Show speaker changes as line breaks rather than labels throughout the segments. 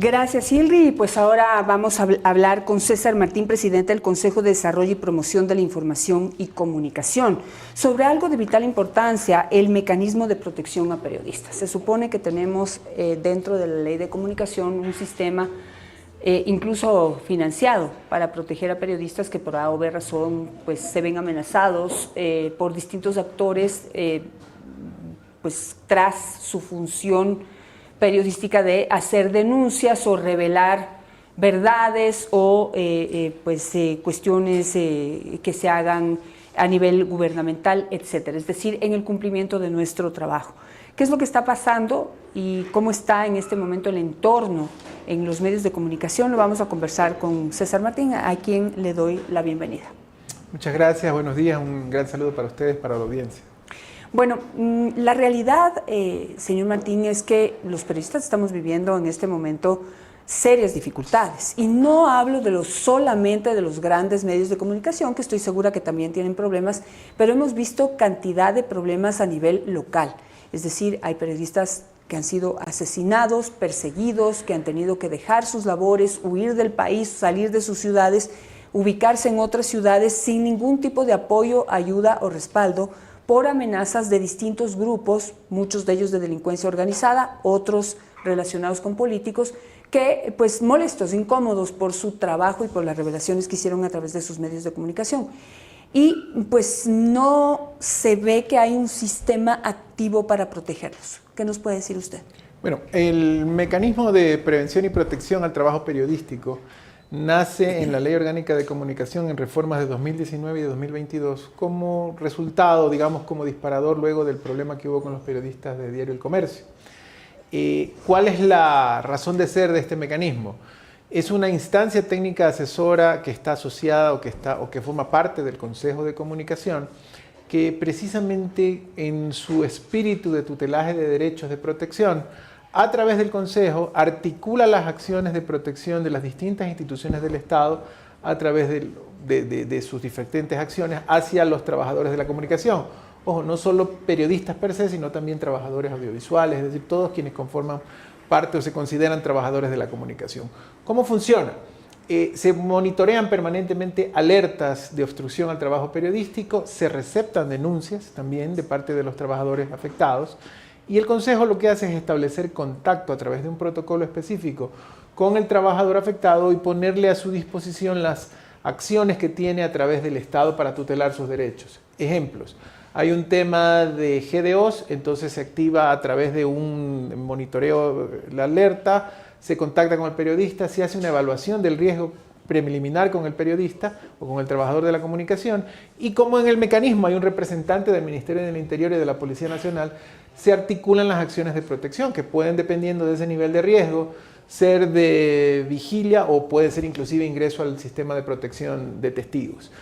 Gracias, Hilry. Pues ahora vamos a hablar con César Martín, presidente del Consejo de Desarrollo y Promoción de la Información y Comunicación, sobre algo de vital importancia, el mecanismo de protección a periodistas. Se supone que tenemos dentro de la Ley de Comunicación un sistema incluso financiado para proteger a periodistas que por A o B razón pues, se ven amenazados por distintos actores pues, tras su función periodística de hacer denuncias o revelar verdades o cuestiones que se hagan a nivel gubernamental, etcétera. Es decir, en el cumplimiento de nuestro trabajo. ¿Qué es lo que está pasando y cómo está en este momento el entorno en los medios de comunicación? Lo vamos a conversar con César Martín, a quien le doy la bienvenida.
Muchas gracias, buenos días, un gran saludo para ustedes, para la audiencia.
Bueno, la realidad, señor Martín, es que los periodistas estamos viviendo en este momento serias dificultades. Y no hablo solamente de los grandes medios de comunicación, que estoy segura que también tienen problemas, pero hemos visto cantidad de problemas a nivel local. Es decir, hay periodistas que han sido asesinados, perseguidos, que han tenido que dejar sus labores, huir del país, salir de sus ciudades, ubicarse en otras ciudades sin ningún tipo de apoyo, ayuda o respaldo, por amenazas de distintos grupos, muchos de ellos de delincuencia organizada, otros relacionados con políticos, que pues molestos, incómodos por su trabajo y por las revelaciones que hicieron a través de sus medios de comunicación. Y pues no se ve que hay un sistema activo para protegerlos. ¿Qué nos puede decir usted?
Bueno, el mecanismo de prevención y protección al trabajo periodístico nace en la Ley Orgánica de Comunicación en reformas de 2019 y de 2022 como resultado, digamos, como disparador luego del problema que hubo con los periodistas de Diario El Comercio. ¿Cuál es la razón de ser de este mecanismo? Es una instancia técnica asesora que está asociada o que forma parte del Consejo de Comunicación, que precisamente en su espíritu de tutelaje de derechos de protección, a través del Consejo, articula las acciones de protección de las distintas instituciones del Estado a través de sus diferentes acciones hacia los trabajadores de la comunicación. Ojo, no solo periodistas per se, sino también trabajadores audiovisuales, es decir, todos quienes conforman parte o se consideran trabajadores de la comunicación. ¿Cómo funciona? Se monitorean permanentemente alertas de obstrucción al trabajo periodístico, se receptan denuncias también de parte de los trabajadores afectados, y el Consejo lo que hace es establecer contacto a través de un protocolo específico con el trabajador afectado y ponerle a su disposición las acciones que tiene a través del Estado para tutelar sus derechos. Ejemplos, hay un tema de GDOs, entonces se activa a través de un monitoreo la alerta, se contacta con el periodista, se hace una evaluación del riesgo preliminar con el periodista o con el trabajador de la comunicación, y como en el mecanismo hay un representante del Ministerio del Interior y de la Policía Nacional, se articulan las acciones de protección que pueden, dependiendo de ese nivel de riesgo, ser de vigilia o puede ser inclusive ingreso al sistema de protección de testigos.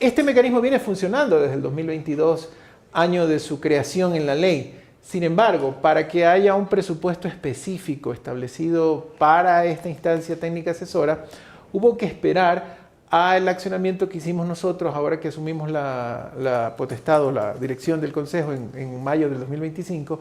Este mecanismo viene funcionando desde el 2022, año de su creación en la ley. Sin embargo, para que haya un presupuesto específico establecido para esta instancia técnica asesora, hubo que esperar al accionamiento que hicimos nosotros ahora que asumimos la potestad o la dirección del Consejo en mayo del 2025,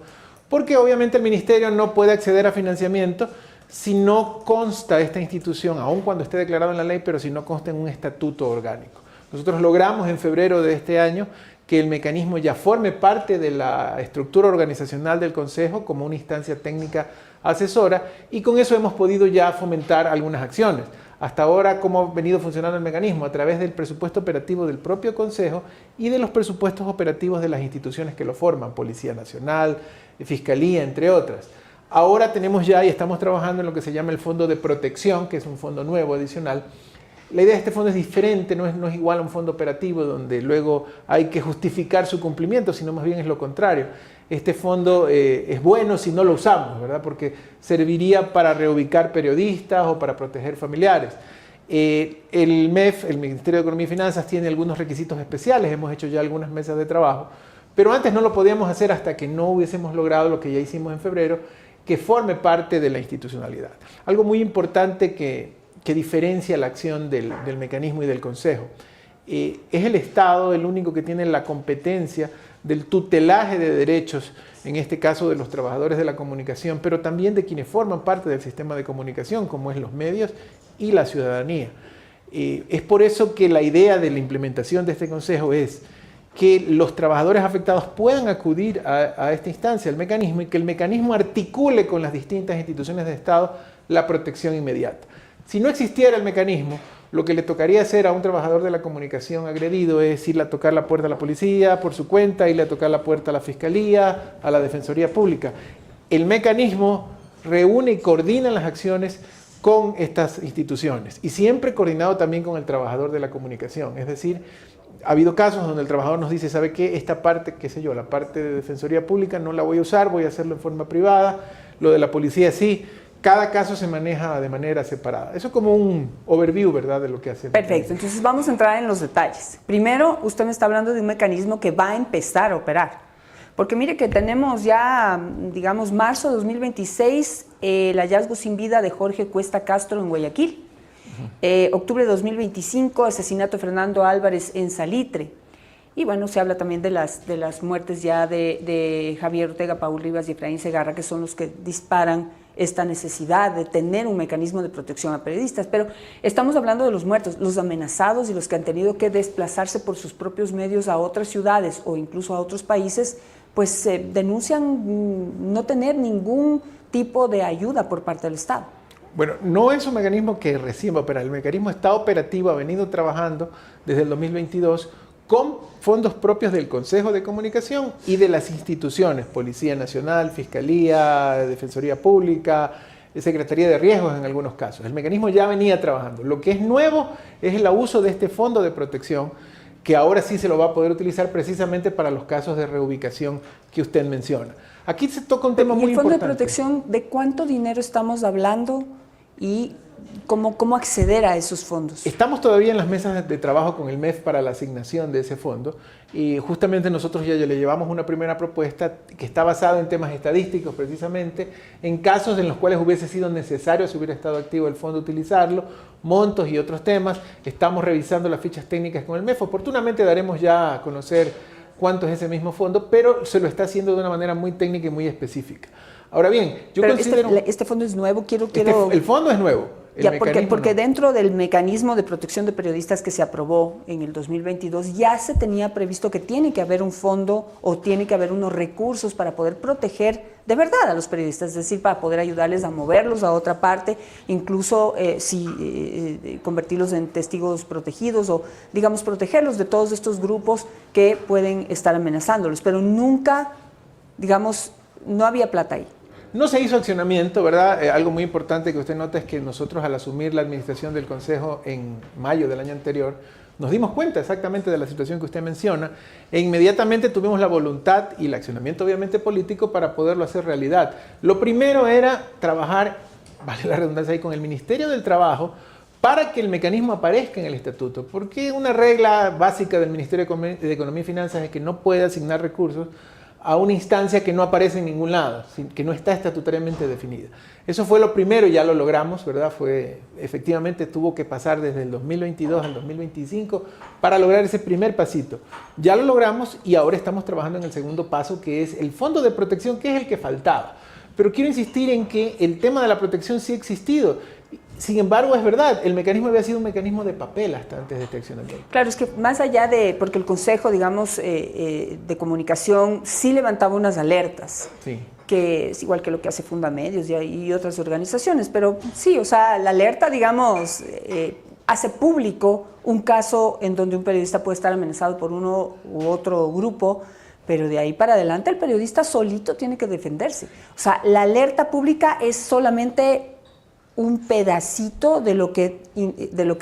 porque obviamente el Ministerio no puede acceder a financiamiento si no consta esta institución, aun cuando esté declarado en la ley, pero si no consta en un estatuto orgánico. Nosotros logramos en febrero de este año que el mecanismo ya forme parte de la estructura organizacional del Consejo como una instancia técnica asesora, y con eso hemos podido ya fomentar algunas acciones. Hasta ahora, ¿cómo ha venido funcionando el mecanismo? A través del presupuesto operativo del propio Consejo y de los presupuestos operativos de las instituciones que lo forman, Policía Nacional, Fiscalía, entre otras. Ahora tenemos ya y estamos trabajando en lo que se llama el Fondo de Protección, que es un fondo nuevo, adicional. La idea de este fondo es diferente, no es igual a un fondo operativo donde luego hay que justificar su cumplimiento, sino más bien es lo contrario. Este fondo es bueno si no lo usamos, ¿verdad? Porque serviría para reubicar periodistas o para proteger familiares. El MEF, el Ministerio de Economía y Finanzas, tiene algunos requisitos especiales, hemos hecho ya algunas mesas de trabajo, pero antes no lo podíamos hacer hasta que no hubiésemos logrado lo que ya hicimos en febrero, que forme parte de la institucionalidad. Algo muy importante que diferencia la acción del mecanismo y del Consejo. Es el Estado el único que tiene la competencia del tutelaje de derechos, en este caso de los trabajadores de la comunicación, pero también de quienes forman parte del sistema de comunicación, como es los medios y la ciudadanía. Es por eso que la idea de la implementación de este consejo es que los trabajadores afectados puedan acudir a esta instancia, al mecanismo, y que el mecanismo articule con las distintas instituciones de Estado la protección inmediata. Si no existiera el mecanismo, lo que le tocaría hacer a un trabajador de la comunicación agredido es ir a tocar la puerta a la policía por su cuenta, ir a tocar la puerta a la fiscalía, a la Defensoría Pública. El mecanismo reúne y coordina las acciones con estas instituciones y siempre coordinado también con el trabajador de la comunicación. Es decir, ha habido casos donde el trabajador nos dice, ¿sabe qué? Esta parte, qué sé yo, la parte de Defensoría Pública no la voy a usar, voy a hacerlo en forma privada, lo de la policía sí. Cada caso se maneja de manera separada. Eso es como un overview, ¿verdad?, de lo que hacemos.
Perfecto, entonces vamos a entrar en los detalles. Primero, usted me está hablando de un mecanismo que va a empezar a operar. Porque mire que tenemos ya, digamos, marzo de 2026, el hallazgo sin vida de Jorge Cuesta Castro en Guayaquil. Octubre de 2025, asesinato de Fernando Álvarez en Salitre. Y bueno, se habla también de las muertes ya de Javier Ortega, Paul Rivas y Efraín Segarra, que son los que disparan esta necesidad de tener un mecanismo de protección a periodistas. Pero estamos hablando de los muertos, los amenazados y los que han tenido que desplazarse por sus propios medios a otras ciudades o incluso a otros países, pues denuncian no tener ningún tipo de ayuda por parte del Estado.
Bueno, no es un mecanismo que recién va a operar. El mecanismo está operativo, ha venido trabajando desde el 2022 con fondos propios del Consejo de Comunicación y de las instituciones, Policía Nacional, Fiscalía, Defensoría Pública, Secretaría de Riesgos en algunos casos. El mecanismo ya venía trabajando. Lo que es nuevo es el uso de este fondo de protección, que ahora sí se lo va a poder utilizar precisamente para los casos de reubicación que usted menciona. Aquí se toca un tema muy importante.
¿Y el fondo de protección, de cuánto dinero estamos hablando y cómo acceder a esos fondos?
Estamos todavía en las mesas de trabajo con el MEF para la asignación de ese fondo y justamente nosotros ya le llevamos una primera propuesta que está basada en temas estadísticos precisamente, en casos en los cuales hubiese sido necesario, si hubiera estado activo el fondo, utilizarlo, montos y otros temas. Estamos revisando las fichas técnicas con el MEF. Oportunamente daremos ya a conocer cuánto es ese mismo fondo, pero se lo está haciendo de una manera muy técnica y muy específica. Ahora bien, yo considero...
Este fondo es nuevo,
el fondo es nuevo.
Ya, porque dentro del mecanismo de protección de periodistas que se aprobó en el 2022 ya se tenía previsto que tiene que haber un fondo o tiene que haber unos recursos para poder proteger de verdad a los periodistas, es decir, para poder ayudarles a moverlos a otra parte, incluso convertirlos en testigos protegidos o, digamos, protegerlos de todos estos grupos que pueden estar amenazándolos, pero nunca, digamos, no había plata ahí.
No se hizo accionamiento, ¿verdad? Algo muy importante que usted nota es que nosotros al asumir la administración del Consejo en mayo del año anterior, nos dimos cuenta exactamente de la situación que usted menciona e inmediatamente tuvimos la voluntad y el accionamiento obviamente político para poderlo hacer realidad. Lo primero era trabajar, vale la redundancia ahí, con el Ministerio del Trabajo para que el mecanismo aparezca en el estatuto, porque una regla básica del Ministerio de Economía y Finanzas es que no puede asignar recursos a una instancia que no aparece en ningún lado, que no está estatutariamente definida. Eso fue lo primero y ya lo logramos, ¿verdad? Efectivamente tuvo que pasar desde el 2022 al 2025 para lograr ese primer pasito. Ya lo logramos y ahora estamos trabajando en el segundo paso, que es el fondo de protección, que es el que faltaba. Pero quiero insistir en que el tema de la protección sí ha existido. Sin embargo, es verdad, el mecanismo había sido un mecanismo de papel hasta antes de este accionamiento.
Claro, es que más allá porque el Consejo, digamos, de Comunicación sí levantaba unas alertas,
sí,
que es igual que lo que hace Fundamedios y otras organizaciones, pero sí, o sea, la alerta, digamos, hace público un caso en donde un periodista puede estar amenazado por uno u otro grupo, pero de ahí para adelante el periodista solito tiene que defenderse. O sea, la alerta pública es solamente un pedacito de lo que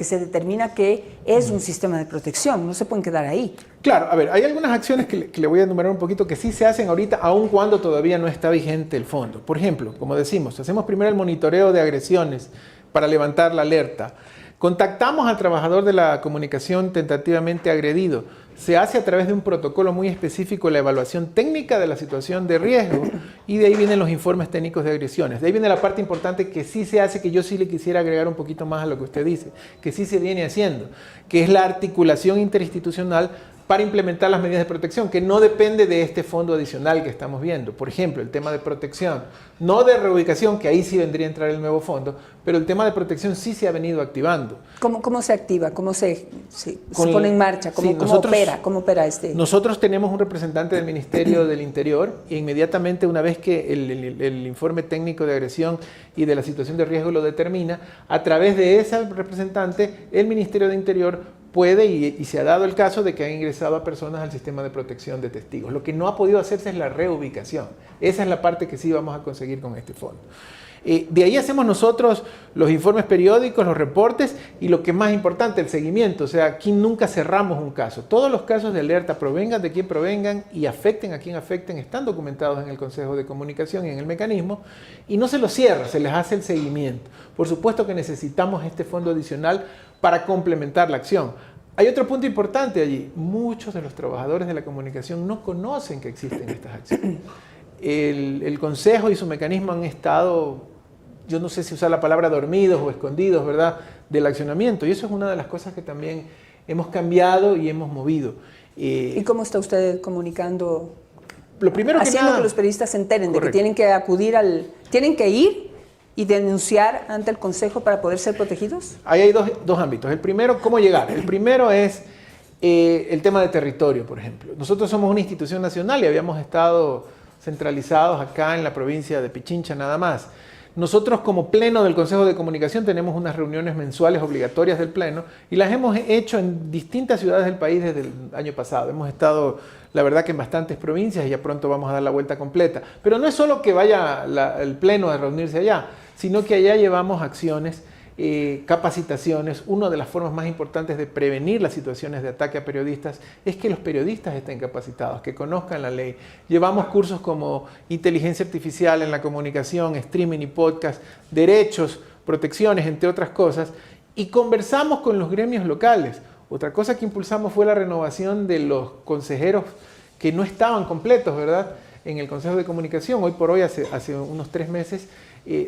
se determina que es un sistema de protección, no se pueden quedar ahí.
Claro, a ver, hay algunas acciones que le voy a enumerar un poquito que sí se hacen ahorita, aun cuando todavía no está vigente el fondo. Por ejemplo, como decimos, hacemos primero el monitoreo de agresiones para levantar la alerta. Contactamos al trabajador de la comunicación tentativamente agredido. Se hace a través de un protocolo muy específico la evaluación técnica de la situación de riesgo y de ahí vienen los informes técnicos de agresiones. De ahí viene la parte importante que sí se hace, que yo sí le quisiera agregar un poquito más a lo que usted dice, que sí se viene haciendo, que es la articulación interinstitucional para implementar las medidas de protección, que no depende de este fondo adicional que estamos viendo. Por ejemplo, el tema de protección, no de reubicación, que ahí sí vendría a entrar el nuevo fondo, pero el tema de protección sí se ha venido activando.
¿Cómo se activa? ¿Cómo se pone en marcha? ¿Cómo opera? ¿Cómo opera este?
Nosotros tenemos un representante del Ministerio del Interior e inmediatamente una vez que el informe técnico de agresión y de la situación de riesgo lo determina, a través de ese representante, el Ministerio de Interior puede, y se ha dado el caso de que han ingresado a personas al sistema de protección de testigos. Lo que no ha podido hacerse es la reubicación. Esa es la parte que sí vamos a conseguir con este fondo. De ahí hacemos nosotros los informes periódicos, los reportes y lo que es más importante, el seguimiento. O sea, aquí nunca cerramos un caso. Todos los casos de alerta, provengan de quien provengan y afecten a quien afecten, están documentados en el Consejo de Comunicación y en el mecanismo, y no se los cierra, se les hace el seguimiento. Por supuesto que necesitamos este fondo adicional para complementar la acción. Hay otro punto importante allí. Muchos de los trabajadores de la comunicación no conocen que existen estas acciones. El Consejo y su mecanismo han estado, yo no sé si usar la palabra dormidos o escondidos, ¿verdad?, del accionamiento. Y eso es una de las cosas que también hemos cambiado y hemos movido.
¿Y cómo está usted comunicando?
Lo primero que
haciendo que los periodistas se enteren de que tienen que acudir tienen que ir y denunciar ante el Consejo para poder ser protegidos.
Ahí hay dos ámbitos. El primero, ¿cómo llegar? El primero es el tema de territorio, por ejemplo. Nosotros somos una institución nacional y habíamos estado centralizados acá en la provincia de Pichincha nada más. Nosotros como Pleno del Consejo de Comunicación tenemos unas reuniones mensuales obligatorias del Pleno y las hemos hecho en distintas ciudades del país desde el año pasado. Hemos estado, la verdad, que en bastantes provincias y ya pronto vamos a dar la vuelta completa. Pero no es solo que vaya el Pleno a reunirse allá, sino que allá llevamos acciones, capacitaciones. Una de las formas más importantes de prevenir las situaciones de ataque a periodistas es que los periodistas estén capacitados, que conozcan la ley. Llevamos cursos como inteligencia artificial en la comunicación, streaming y podcast, derechos, protecciones, entre otras cosas, y conversamos con los gremios locales. Otra cosa que impulsamos fue la renovación de los consejeros que no estaban completos, ¿verdad?, en el Consejo de Comunicación. Hoy por hoy, hace unos 3 meses,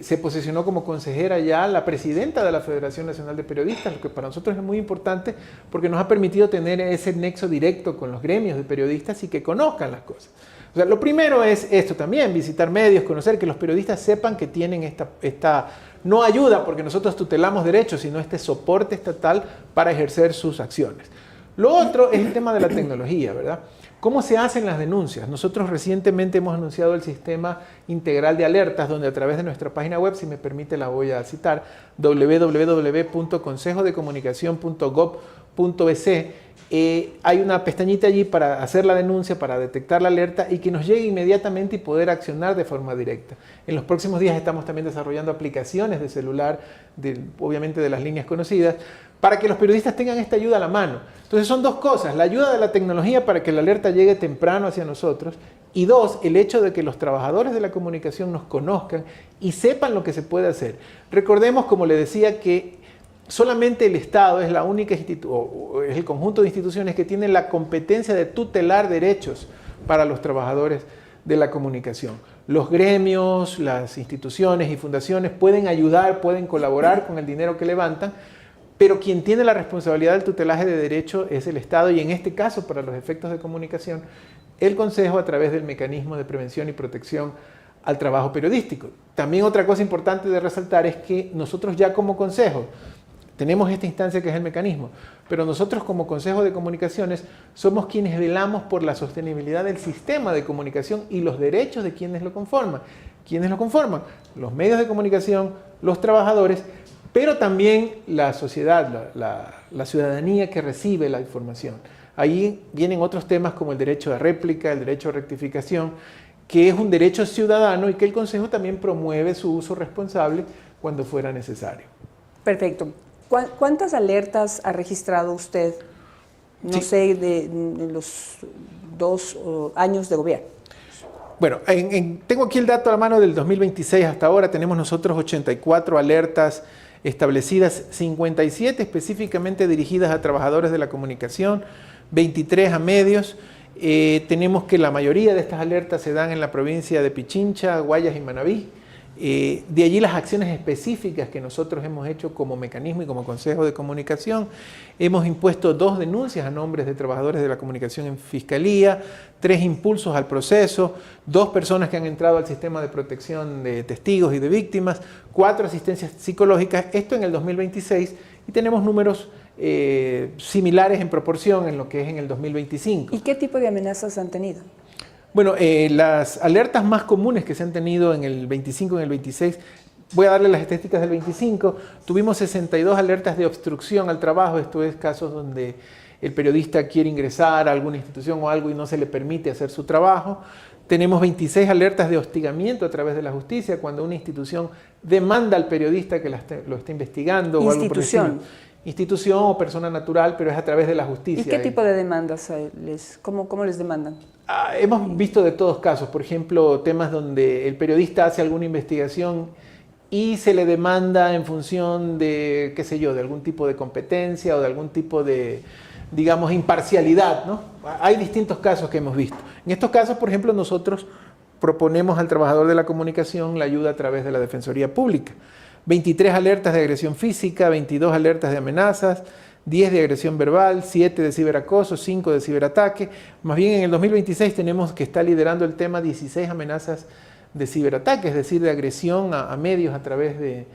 se posicionó como consejera ya la presidenta de la Federación Nacional de Periodistas, lo que para nosotros es muy importante porque nos ha permitido tener ese nexo directo con los gremios de periodistas y que conozcan las cosas. O sea, lo primero es esto también, visitar medios, conocer, que los periodistas sepan que tienen esta no ayuda, porque nosotros tutelamos derechos, sino este soporte estatal para ejercer sus acciones. Lo otro es el tema de la tecnología, ¿verdad? ¿Cómo se hacen las denuncias? Nosotros recientemente hemos anunciado el sistema integral de alertas, donde a través de nuestra página web, si me permite la voy a citar, www.consejodecomunicacion.gov.es, hay una pestañita allí para hacer la denuncia, para detectar la alerta y que nos llegue inmediatamente y poder accionar de forma directa. En los próximos días estamos también desarrollando aplicaciones de celular, obviamente de las líneas conocidas, para que los periodistas tengan esta ayuda a la mano. Entonces son dos cosas: la ayuda de la tecnología para que la alerta llegue temprano hacia nosotros, y dos, el hecho de que los trabajadores de la comunicación nos conozcan y sepan lo que se puede hacer. Recordemos, como le decía, que solamente el Estado es la única es el conjunto de instituciones que tienen la competencia de tutelar derechos para los trabajadores de la comunicación. Los gremios, las instituciones y fundaciones pueden ayudar, pueden colaborar con el dinero que levantan, pero quien tiene la responsabilidad del tutelaje de derecho es el Estado, y en este caso, para los efectos de comunicación, el Consejo a través del mecanismo de prevención y protección al trabajo periodístico. También otra cosa importante de resaltar es que nosotros ya como Consejo tenemos esta instancia que es el mecanismo, pero nosotros como Consejo de Comunicaciones somos quienes velamos por la sostenibilidad del sistema de comunicación y los derechos de quienes lo conforman. ¿Quiénes lo conforman? Los medios de comunicación, los trabajadores, pero también la sociedad, la ciudadanía que recibe la información. Ahí vienen otros temas como el derecho de réplica, el derecho de rectificación, que es un derecho ciudadano y que el Consejo también promueve su uso responsable cuando fuera necesario.
Perfecto. ¿Cuántas alertas ha registrado usted, no sé, de los 2 años de gobierno?
Bueno, tengo aquí el dato a la mano del 2026 hasta ahora. Tenemos nosotros 84 alertas establecidas, 57 específicamente dirigidas a trabajadores de la comunicación, 23 a medios. Tenemos que la mayoría de estas alertas se dan en la provincia de Pichincha, Guayas y Manabí. De allí las acciones específicas que nosotros hemos hecho como mecanismo y como Consejo de Comunicación. Hemos impuesto 2 denuncias a nombres de trabajadores de la comunicación en Fiscalía, 3 impulsos al proceso, 2 personas que han entrado al sistema de protección de testigos y de víctimas, 4 asistencias psicológicas, esto en el 2026, y tenemos números similares en proporción en lo que es en el 2025.
¿Y qué tipo de amenazas han tenido?
Bueno, las alertas más comunes que se han tenido en el 25 y en el 26, voy a darle las estadísticas del 25, tuvimos 62 alertas de obstrucción al trabajo, esto es casos donde el periodista quiere ingresar a alguna institución o algo y no se le permite hacer su trabajo. Tenemos 26 alertas de hostigamiento a través de la justicia, cuando una institución demanda al periodista que lo esté investigando.
¿Institución?
O algo por el estilo. Institución o persona natural, pero es a través de la justicia.
¿Y qué tipo de demandas cómo les demandan?
Hemos visto de todos casos, por ejemplo, temas donde el periodista hace alguna investigación y se le demanda en función de, qué sé yo, de algún tipo de competencia o de algún tipo de, digamos, imparcialidad, ¿no? Hay distintos casos que hemos visto. En estos casos, por ejemplo, nosotros proponemos al trabajador de la comunicación la ayuda a través de la Defensoría Pública. 23 alertas de agresión física, 22 alertas de amenazas, 10 de agresión verbal, 7 de ciberacoso, 5 de ciberataque. Más bien en el 2026 tenemos que estar liderando el tema 16 amenazas de ciberataque, es decir, de agresión a medios a través de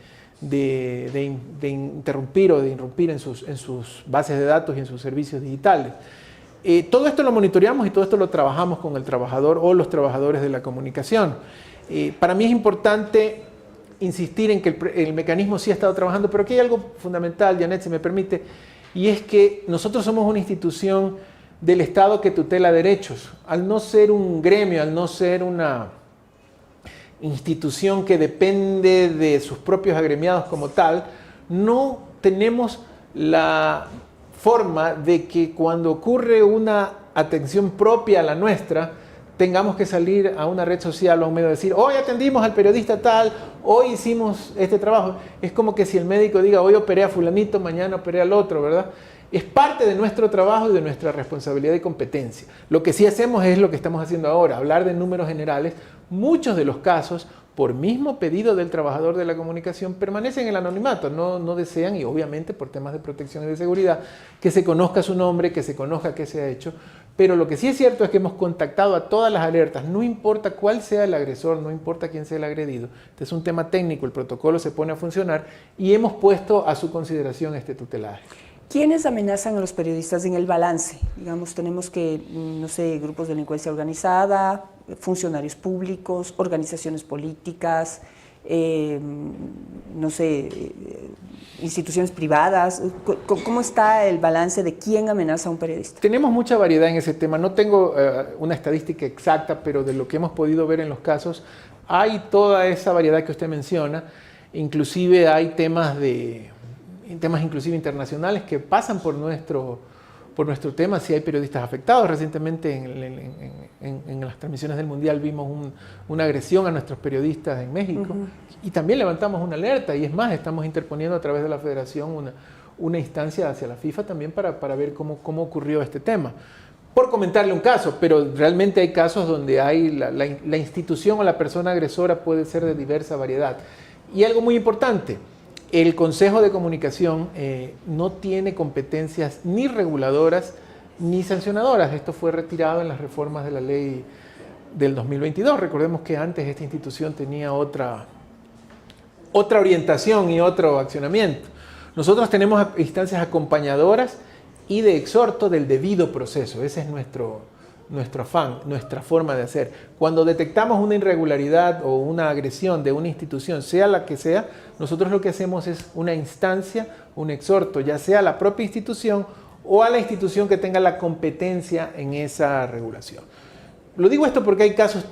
interrumpir o de irrumpir en sus bases de datos y en sus servicios digitales. Todo esto lo monitoreamos y todo esto lo trabajamos con el trabajador o los trabajadores de la comunicación. Para mí es importante insistir en que el mecanismo sí ha estado trabajando, pero aquí hay algo fundamental, Janet, si me permite, y es que nosotros somos una institución del Estado que tutela derechos. Al no ser un gremio, al no ser una institución que depende de sus propios agremiados como tal, no tenemos la forma de que cuando ocurre una atención propia a la nuestra, tengamos que salir a una red social o a un medio y decir, hoy atendimos al periodista tal, hoy hicimos este trabajo. Es como que si el médico diga, hoy operé a fulanito, mañana operé al otro, ¿verdad? Es parte de nuestro trabajo y de nuestra responsabilidad y competencia. Lo que sí hacemos es lo que estamos haciendo ahora, hablar de números generales. Muchos de los casos, por mismo pedido del trabajador de la comunicación, permanecen en el anonimato, no desean, y obviamente por temas de protección y de seguridad, que se conozca su nombre, que se conozca qué se ha hecho. Pero lo que sí es cierto es que hemos contactado a todas las alertas, no importa cuál sea el agresor, no importa quién sea el agredido. Este es un tema técnico, el protocolo se pone a funcionar y hemos puesto a su consideración este tutelaje.
¿Quiénes amenazan a los periodistas en el balance? Digamos, tenemos que, no sé, grupos de delincuencia organizada, funcionarios públicos, organizaciones políticas, no sé, instituciones privadas. ¿Cómo está el balance de quién amenaza a un periodista?
Tenemos mucha variedad en ese tema. No tengo una estadística exacta, pero de lo que hemos podido ver en los casos, hay toda esa variedad que usted menciona. Inclusive hay temas inclusive internacionales que pasan por nuestro tema, si hay periodistas afectados. Recientemente en las transmisiones del Mundial vimos una agresión a nuestros periodistas en México y también levantamos una alerta y es más, estamos interponiendo a través de la Federación una instancia hacia la FIFA también para ver cómo ocurrió este tema. Por comentarle un caso, pero realmente hay casos donde hay la institución o la persona agresora puede ser de diversa variedad. Y algo muy importante, el Consejo de Comunicación no tiene competencias ni reguladoras ni sancionadoras. Esto fue retirado en las reformas de la ley del 2022. Recordemos que antes esta institución tenía otra orientación y otro accionamiento. Nosotros tenemos instancias acompañadoras y de exhorto del debido proceso. Ese es nuestro afán, nuestra forma de hacer. Cuando detectamos una irregularidad o una agresión de una institución, sea la que sea, nosotros lo que hacemos es una instancia, un exhorto, ya sea a la propia institución o a la institución que tenga la competencia en esa regulación. Lo digo esto porque hay casos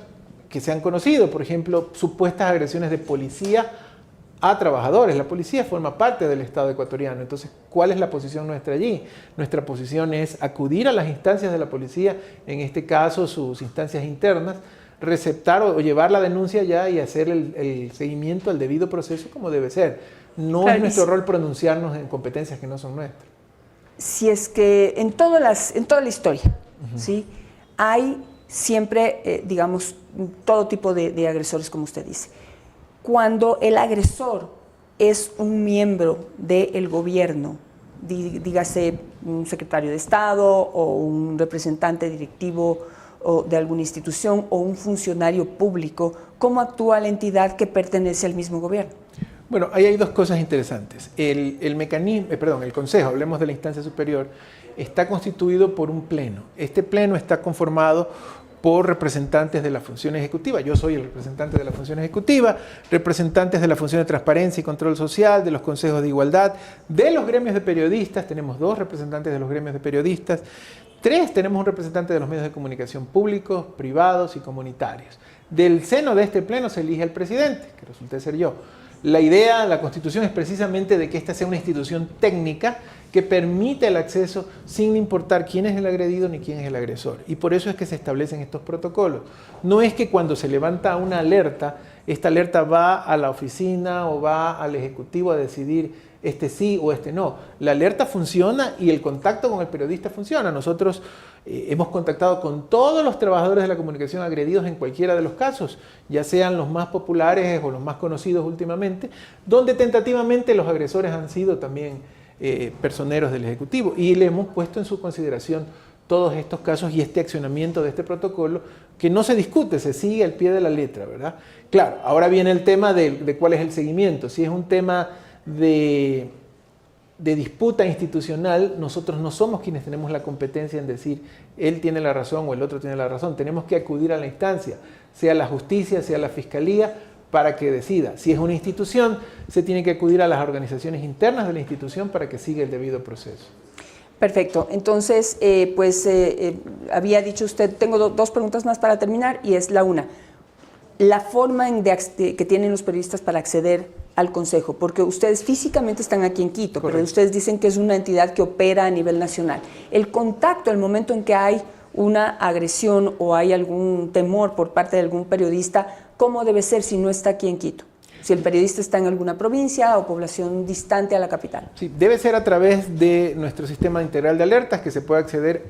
que se han conocido, por ejemplo, supuestas agresiones de policía a trabajadores. La policía forma parte del Estado ecuatoriano. Entonces, ¿cuál es la posición nuestra allí? Nuestra posición es acudir a las instancias de la policía, en este caso sus instancias internas, receptar o llevar la denuncia ya y hacer el seguimiento al debido proceso como debe ser. No es nuestro rol pronunciarnos en competencias que no son nuestras.
Si es que en toda la historia, ¿sí? Hay siempre, digamos, todo tipo de agresores, como usted dice. cuando el agresor es un miembro del gobierno, dígase un secretario de Estado o un representante directivo o de alguna institución o un funcionario público, ¿cómo actúa la entidad que pertenece al mismo gobierno?
Bueno, ahí hay dos cosas interesantes. El Consejo, hablemos de la instancia superior, está constituido por un pleno. Este pleno está conformado por representantes de la función ejecutiva. Yo soy el representante de la función ejecutiva, representantes de la función de transparencia y control social, de los consejos de igualdad, de los gremios de periodistas. Tenemos 2 representantes de los gremios de periodistas. 3, tenemos un representante de los medios de comunicación públicos, privados y comunitarios. Del seno de este pleno se elige al presidente, que resulta ser yo. La idea, la Constitución es precisamente de que esta sea una institución técnica que permite el acceso sin importar quién es el agredido ni quién es el agresor. Y por eso es que se establecen estos protocolos. No es que cuando se levanta una alerta, esta alerta va a la oficina o va al ejecutivo a decidir este sí o este no. La alerta funciona y el contacto con el periodista funciona. Nosotros hemos contactado con todos los trabajadores de la comunicación agredidos en cualquiera de los casos, ya sean los más populares o los más conocidos últimamente, donde tentativamente los agresores han sido también personeros del Ejecutivo. Y le hemos puesto en su consideración todos estos casos y este accionamiento de este protocolo que no se discute, se sigue al pie de la letra, ¿verdad? Claro, ahora viene el tema de cuál es el seguimiento. Si es un tema de disputa institucional, nosotros no somos quienes tenemos la competencia en decir él tiene la razón o el otro tiene la razón. Tenemos que acudir a la instancia, sea la justicia, sea la fiscalía, para que decida. Si es una institución, se tiene que acudir a las organizaciones internas de la institución para que siga el debido proceso.
Perfecto. Entonces, había dicho usted, tengo 2 preguntas más para terminar, y es la una. La forma que tienen los periodistas para acceder al Consejo, porque ustedes físicamente están aquí en Quito, correcto, pero ustedes dicen que es una entidad que opera a nivel nacional. El contacto, el momento en que hay una agresión o hay algún temor por parte de algún periodista, ¿cómo debe ser si no está aquí en Quito? Si el periodista está en alguna provincia o población distante a la capital. Sí,
debe ser a través de nuestro sistema integral de alertas, que se puede acceder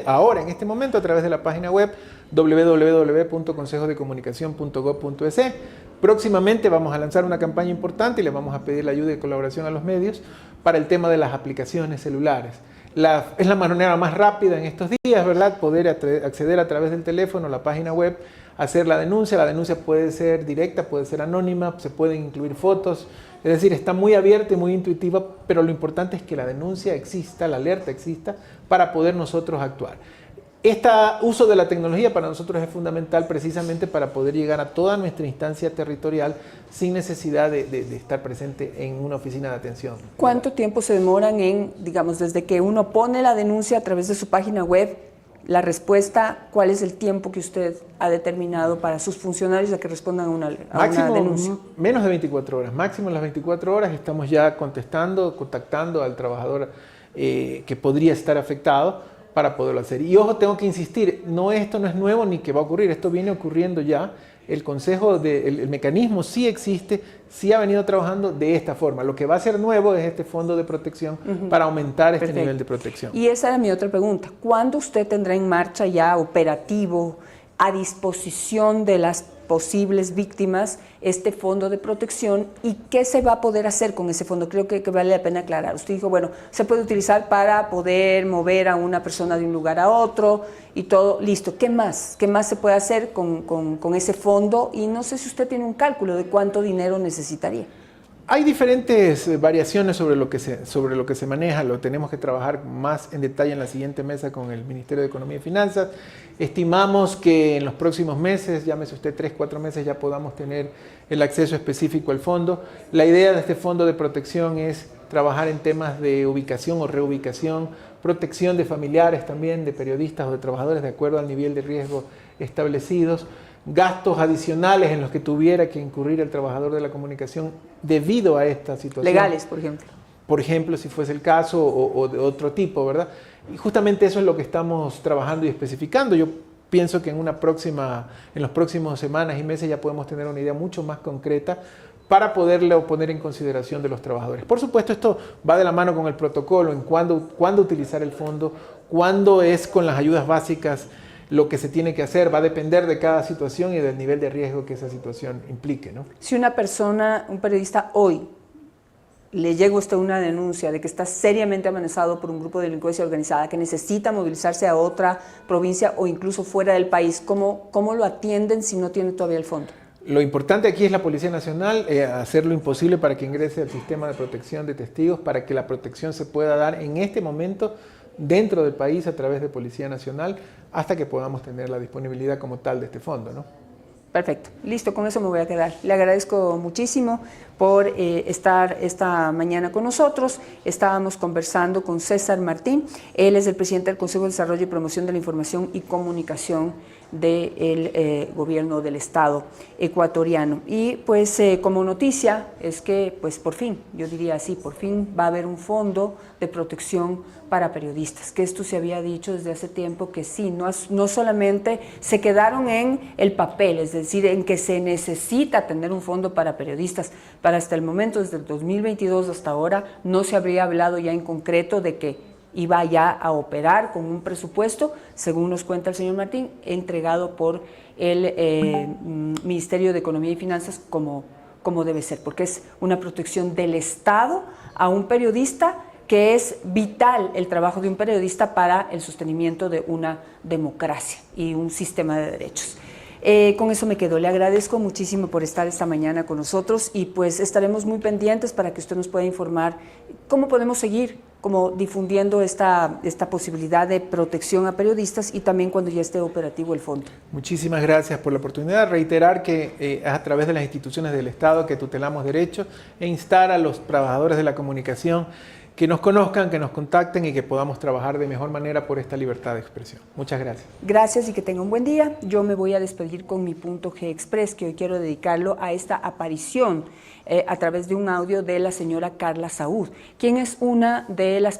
ahora, en este momento, a través de la página web www.consejodecomunicacion.gov.es. Próximamente vamos a lanzar una campaña importante y le vamos a pedir la ayuda y colaboración a los medios para el tema de las aplicaciones celulares. Es la manera más rápida en estos días, ¿verdad? Poder acceder a través del teléfono a la página web, hacer la denuncia. La denuncia puede ser directa, puede ser anónima, se pueden incluir fotos. Es decir, está muy abierta y muy intuitiva, pero lo importante es que la denuncia exista, la alerta exista, para poder nosotros actuar. Este uso de la tecnología para nosotros es fundamental precisamente para poder llegar a toda nuestra instancia territorial sin necesidad de estar presente en una oficina de atención.
¿Cuánto tiempo se demoran en, digamos, desde que uno pone la denuncia a través de su página web, la respuesta, cuál es el tiempo que usted ha determinado para sus funcionarios a que respondan a una denuncia?
Menos de 24 horas, máximo en las 24 horas estamos ya contactando al trabajador que podría estar afectado, para poderlo hacer. Y ojo, tengo que insistir, esto no es nuevo ni que va a ocurrir, esto viene ocurriendo ya. El Consejo, el mecanismo sí existe, sí ha venido trabajando de esta forma. Lo que va a ser nuevo es este fondo de protección para aumentar este nivel de protección.
Y esa era mi otra pregunta. ¿Cuándo usted tendrá en marcha ya operativo, a disposición de las posibles víctimas, este fondo de protección, y qué se va a poder hacer con ese fondo? Creo que vale la pena aclarar. Usted dijo, bueno, se puede utilizar para poder mover a una persona de un lugar a otro y todo, listo. ¿Qué más? ¿Qué más se puede hacer con ese fondo? Y no sé si usted tiene un cálculo de cuánto dinero necesitaría.
Hay diferentes variaciones sobre lo que se maneja, lo tenemos que trabajar más en detalle en la siguiente mesa con el Ministerio de Economía y Finanzas. Estimamos que en los próximos meses, llámese usted 3, 4 meses, ya podamos tener el acceso específico al fondo. La idea de este fondo de protección es trabajar en temas de ubicación o reubicación, protección de familiares también, de periodistas o de trabajadores de acuerdo al nivel de riesgo establecidos, gastos adicionales en los que tuviera que incurrir el trabajador de la comunicación debido a esta situación.
Legales, por ejemplo.
Por ejemplo, si fuese el caso, o de otro tipo, ¿verdad? Y justamente eso es lo que estamos trabajando y especificando. Yo pienso que en las próximas semanas y meses ya podemos tener una idea mucho más concreta para poderlo poner en consideración de los trabajadores. Por supuesto, esto va de la mano con el protocolo en cuándo utilizar el fondo, cuándo es con las ayudas básicas lo que se tiene que hacer. Va a depender de cada situación y del nivel de riesgo que esa situación implique, ¿no?
Si una persona, un periodista hoy, le llega a usted una denuncia de que está seriamente amenazado por un grupo de delincuencia organizada que necesita movilizarse a otra provincia o incluso fuera del país, ¿cómo lo atienden si no tiene todavía el fondo?
Lo importante aquí es la Policía Nacional, hacer lo imposible para que ingrese al sistema de protección de testigos, para que la protección se pueda dar en este momento dentro del país a través de Policía Nacional, hasta que podamos tener la disponibilidad como tal de este fondo, ¿no?
Perfecto, listo, con eso me voy a quedar. Le agradezco muchísimo por estar esta mañana con nosotros. Estábamos conversando con César Martín, él es el presidente del Consejo de Desarrollo y Promoción de la Información y Comunicación del gobierno del Estado ecuatoriano. Y pues como noticia es que pues por fin, yo diría así, por fin va a haber un fondo de protección para periodistas, que esto se había dicho desde hace tiempo que sí, no solamente se quedaron en el papel, es decir, en que se necesita tener un fondo para periodistas, para hasta el momento, desde el 2022 hasta ahora, no se habría hablado ya en concreto de que iba ya a operar con un presupuesto, según nos cuenta el señor Martín, entregado por el Ministerio de Economía y Finanzas como debe ser, porque es una protección del Estado a un periodista, que es vital el trabajo de un periodista para el sostenimiento de una democracia y un sistema de derechos. Con eso me quedo. Le agradezco muchísimo por estar esta mañana con nosotros y pues estaremos muy pendientes para que usted nos pueda informar cómo podemos seguir como difundiendo esta posibilidad de protección a periodistas y también cuando ya esté operativo el fondo.
Muchísimas gracias por la oportunidad. Reiterar que es a través de las instituciones del Estado que tutelamos derechos e instar a los trabajadores de la comunicación que nos conozcan, que nos contacten y que podamos trabajar de mejor manera por esta libertad de expresión. Muchas gracias.
Gracias y que tenga un buen día. Yo me voy a despedir con mi punto G Express, que hoy quiero dedicarlo a esta aparición a través de un audio de la señora Carla Saúd, quien es una de las